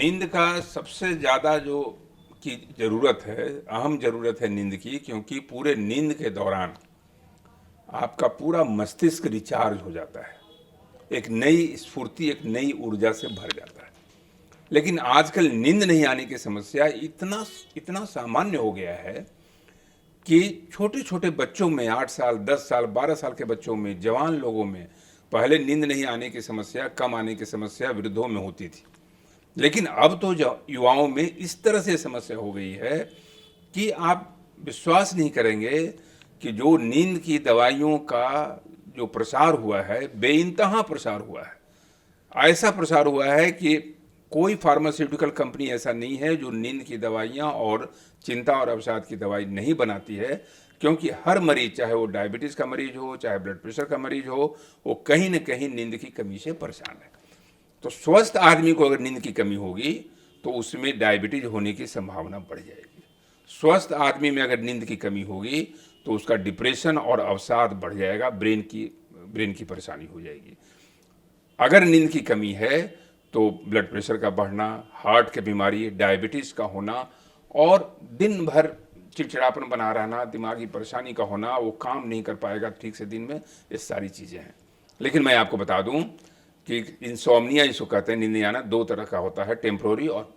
नींद का सबसे ज़्यादा जो की ज़रूरत है, अहम ज़रूरत है नींद की, क्योंकि पूरे नींद के दौरान आपका पूरा मस्तिष्क रिचार्ज हो जाता है, एक नई स्फूर्ति, एक नई ऊर्जा से भर जाता है। लेकिन आजकल नींद नहीं आने की समस्या इतना इतना सामान्य हो गया है कि छोटे छोटे बच्चों में, 8 साल, 10 साल, 12 साल के बच्चों में, जवान लोगों में पहले नींद नहीं आने की समस्या, कम आने की समस्या वृद्धों में होती थी। लेकिन अब तो युवाओं में इस तरह से समस्या हो गई है कि आप विश्वास नहीं करेंगे कि जो नींद की दवाइयों का जो प्रसार हुआ है, बेइंतहा प्रसार हुआ है। ऐसा प्रसार हुआ है कि कोई फार्मास्यूटिकल कंपनी ऐसा नहीं है जो नींद की दवाइयाँ और चिंता और अवसाद की दवाई नहीं बनाती है, क्योंकि हर मरीज, चाहे वो डायबिटीज़ का मरीज हो, चाहे ब्लड प्रेशर का मरीज हो, वो कहीं न कहीं नींद की कमी से परेशान है। तो स्वस्थ आदमी को अगर नींद की कमी होगी तो उसमें डायबिटीज होने की संभावना बढ़ जाएगी। स्वस्थ आदमी में अगर नींद की कमी होगी तो उसका डिप्रेशन और अवसाद बढ़ जाएगा, ब्रेन की परेशानी हो जाएगी। अगर नींद की कमी है तो ब्लड प्रेशर का बढ़ना, हार्ट की बीमारी, डायबिटीज़ का होना और दिन भर चिड़चिड़ापन बना रहना, दिमागी परेशानी का होना, वो काम नहीं कर पाएगा ठीक से दिन में, ये सारी चीज़ें हैं। लेकिन मैं आपको बता दूं कि इंसोम्निया जिसको कहते हैं, नींद नहीं आना, दो तरह का होता है, टेम्प्रोरी और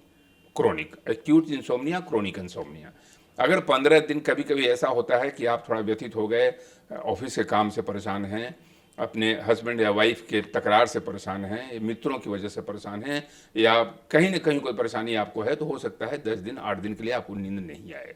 chronic. Acute insomnia, chronic insomnia. अगर 15 दिन कभी कभी ऐसा होता है कि आप थोड़ा व्यथित हो गए, ऑफिस के काम से परेशान हैं, अपने हस्बैंड या वाइफ के तकरार से परेशान हैं, मित्रों की वजह से परेशान हैं, या कहीं ना कहीं कोई परेशानी आपको है, तो हो सकता है 10 दिन 8 दिन के लिए आपको नींद नहीं आए।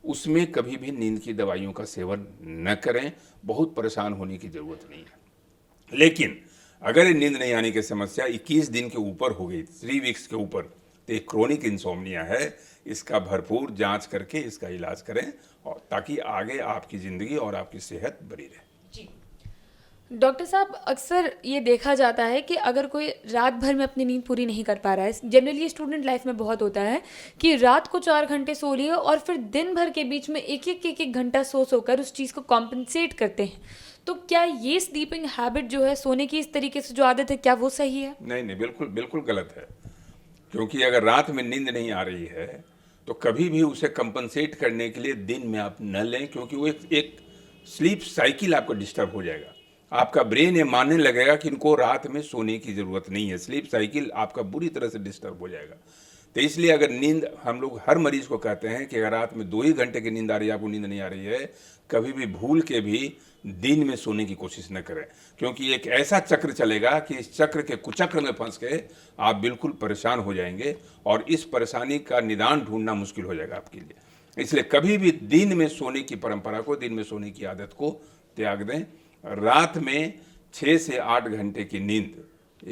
उसमें कभी भी नींद की दवाइयों का सेवन न करें, बहुत परेशान होने की ज़रूरत नहीं है। लेकिन अगर नींद नहीं आने की समस्या 21 दिन के ऊपर हो गई, 3 वीक्स के ऊपर, तो एक क्रोनिक इंसोम्निया है। इसका भरपूर जांच करके इसका इलाज करें, और ताकि आगे आपकी ज़िंदगी और आपकी सेहत बनी रहे। जी डॉक्टर साहब, अक्सर ये देखा जाता है कि अगर कोई रात भर में अपनी नींद पूरी नहीं कर पा रहा है, जनरली स्टूडेंट लाइफ में बहुत होता है कि रात को 4 घंटे सो लिए और फिर दिन भर के बीच में एक घंटा सोकर उस चीज़ को कॉम्पनसेट करते हैं, तो क्या ये स्लीपिंग हैबिट जो है, सोने की इस तरीके से जो आदत है, क्या वो सही है? नहीं नहीं, बिल्कुल बिल्कुल गलत है। क्योंकि अगर रात में नींद नहीं आ रही है तो कभी भी उसे कंपनसेट करने के लिए दिन में आप न लें, क्योंकि वो एक स्लीप साइकिल आपको डिस्टर्ब हो जाएगा। आपका ब्रेन ये मानने लगेगा कि इनको रात में सोने की ज़रूरत नहीं है, स्लीप साइकिल आपका बुरी तरह से डिस्टर्ब हो जाएगा। तो इसलिए अगर नींद, हम लोग हर मरीज को कहते हैं कि अगर रात में 2 ही घंटे की नींद आ रही है, आपको नींद नहीं आ रही है, कभी भी भूल के भी दिन में सोने की कोशिश न करें, क्योंकि एक ऐसा चक्र चलेगा कि इस चक्र के कुचक्र में फंस के आप बिल्कुल परेशान हो जाएंगे और इस परेशानी का निदान ढूंढना मुश्किल हो जाएगा आपके लिए। इसलिए कभी भी दिन में सोने की परंपरा को, दिन में सोने की आदत को त्याग दें। रात में 6 से 8 घंटे की नींद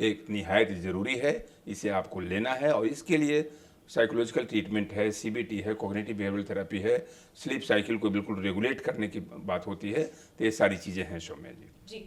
एक निहायत ज़रूरी है, इसे आपको लेना है। और इसके लिए साइकोलॉजिकल ट्रीटमेंट है, सीबीटी है, कॉग्निटिव बिहेवियरल थेरेपी है, स्लीप साइकिल को बिल्कुल रेगुलेट करने की बात होती है। तो ये सारी चीज़ें हैं सौम्या जी।